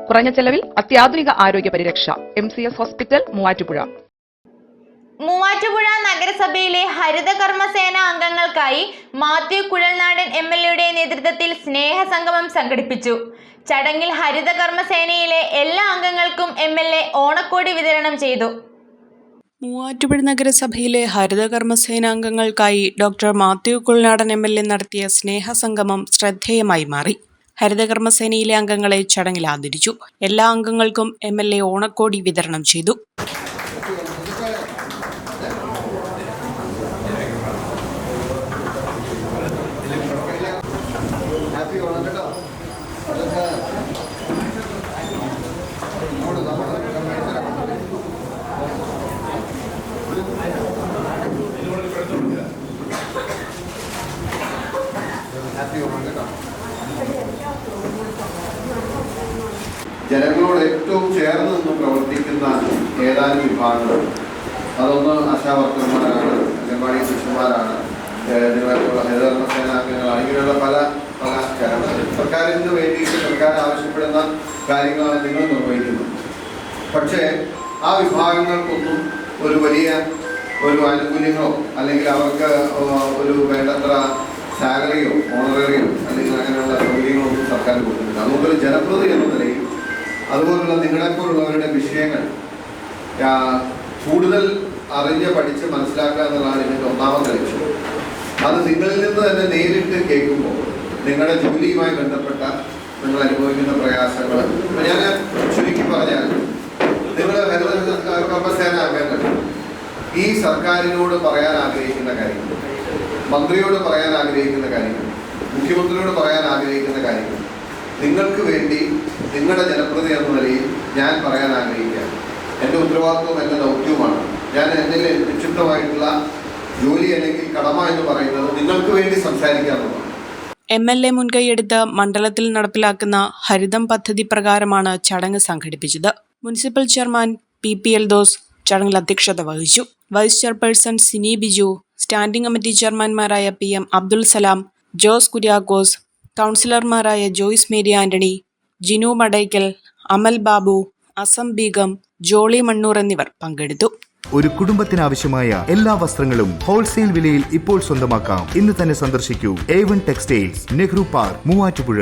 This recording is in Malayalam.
കുറഞ്ഞ ചെലവിൽ അത്യാധുനിക ആരോഗ്യ പരിരക്ഷ. MCS hospital, Muvattupuzha. മൂവാറ്റുപുഴ നഗരസഭയിലെ ഹരിതകർമ്മസേന അംഗങ്ങൾക്കായി മാത്യു കുഴൽനാടൻ MLAയുടെ നേതൃത്വത്തിൽ സ്നേഹസംഗമം സംഘടിപ്പിച്ചു. ചടങ്ങിൽ ഹരിതകർമ്മസേനയിലെ എല്ലാ അംഗങ്ങൾക്കും MLA ഓണക്കോടി വിതരണം ചെയ്തു. മൂവാറ്റുപുഴ നഗരസഭയിലെ ഹരിതകർമ്മസേനാംഗങ്ങൾക്കായി ഡോക്ടർ മാത്യു കുഴൽനാടൻ MLA നടത്തിയ സ്നേഹസംഗമം ശ്രദ്ധേയമായി മാറി. ഹരിതകർമ്മസേനയിലെ അംഗങ്ങളെ ചടങ്ങിൽ ആദരിച്ചു. എല്ലാ അംഗങ്ങൾക്കും MLA ഓണക്കോടി വിതരണം ചെയ്തു. ജനങ്ങളോട് ഏറ്റവും ചേർന്ന് നിന്ന് പ്രവർത്തിക്കുന്ന ഏതാനും വിഭാഗങ്ങൾ, അതൊന്ന് ആശാവർക്കർമാരാണ്, അംഗൻവാടി ശിശുമാരാണ്, നിലവിലുള്ള ഹരിതകർമ്മസേനാംഗങ്ങളാണ്. ഇങ്ങനെയുള്ള പല സർക്കാരിന് വേണ്ടിയിട്ട് സർക്കാർ ആവശ്യപ്പെടുന്ന കാര്യങ്ങളാണ് നിങ്ങൾ നിർവഹിക്കുന്നത്. പക്ഷേ ആ വിഭാഗങ്ങൾക്കൊന്നും ഒരു വലിയ ആനുകൂല്യങ്ങളോ അല്ലെങ്കിൽ അവർക്ക് ഒരു വേണ്ടത്ര സാലറിയോ ഓണററിയോ അല്ലെങ്കിൽ അങ്ങനെയുള്ള സൗകര്യങ്ങളോ ഒന്നും സർക്കാർ കൊടുക്കുന്നില്ല. അതുകൊണ്ടൊരു ജനപ്രതിനിധി എന്ന നിലയിൽ അതുപോലുള്ള നിങ്ങളെപ്പോലുള്ളവരുടെ വിഷയങ്ങൾ കൂടുതൽ അറിഞ്ഞ് പഠിച്ച് മനസ്സിലാക്കുക എന്നുള്ളതാണ് ഇതിൻ്റെ ഒന്നാമത്തെ ലക്ഷ്യം. അത് നിങ്ങളിൽ നിന്ന് തന്നെ നേരിട്ട് കേൾക്കുമ്പോൾ നിങ്ങളുടെ ജോലിയുമായി ബന്ധപ്പെട്ട നിങ്ങൾ അനുഭവിക്കുന്ന പ്രയാസങ്ങൾ, ഞാൻ ചുരുക്കി പറഞ്ഞാൽ, നിങ്ങൾ ഹരിതകർമ്മസേന അംഗങ്ങൾ ഈ സർക്കാരിനോട് പറയാൻ ആഗ്രഹിക്കുന്ന കാര്യങ്ങൾ, മന്ത്രിയോട് പറയാൻ ആഗ്രഹിക്കുന്ന കാര്യങ്ങൾ, മുഖ്യമന്ത്രിയോട് പറയാൻ ആഗ്രഹിക്കുന്ന കാര്യങ്ങൾ നിങ്ങൾക്ക് വേണ്ടി നിങ്ങളുടെ ജനപ്രതിനിധി എന്ന നിലയിൽ ഞാൻ പറയാൻ ആഗ്രഹിക്കുകയാണ്. എൻ്റെ ഉത്തരവാദിത്വവും എൻ്റെ ദൗത്യവുമാണ്. ഞാൻ എൻ്റെ നിക്ഷിപ്തമായിട്ടുള്ള ജോലി അല്ലെങ്കിൽ കടമ എന്ന് പറയുന്നത് നിങ്ങൾക്ക് വേണ്ടി സംസാരിക്കാറുള്ളതാണ്. MLA മുൻകൈയെടുത്ത് മണ്ഡലത്തിൽ നടപ്പിലാക്കുന്ന ഹരിതം പദ്ധതി പ്രകാരമാണ് ചടങ്ങ് സംഘടിപ്പിച്ചത്. മുനിസിപ്പൽ ചെയർമാൻ PP എൽദോസ് ചടങ്ങിൽ അധ്യക്ഷത വഹിച്ചു. Vice chairperson Sini Biju, standing committee ചെയർമാൻമാരായ PM അബ്ദുൽ സലാം, ജോസ് കുര്യാക്കോസ്, കൗൺസിലർമാരായ ജോയ്സ് മേരി ആന്റണി, ജിനു മടയ്ക്കൽ, അമൽ ബാബു, അസം ബീഗം, ജോളി മണ്ണൂർ എന്നിവർ പങ്കെടുത്തു. ഒരു കുടുംബത്തിനാവശ്യമായ എല്ലാ വസ്ത്രങ്ങളും ഹോൾസെയിൽ വിലയിൽ ഇപ്പോൾ സ്വന്തമാക്കാം. ഇന്ന് തന്നെ സന്ദർശിക്കൂ A1 textiles, Nehru park, Muvattupuzha.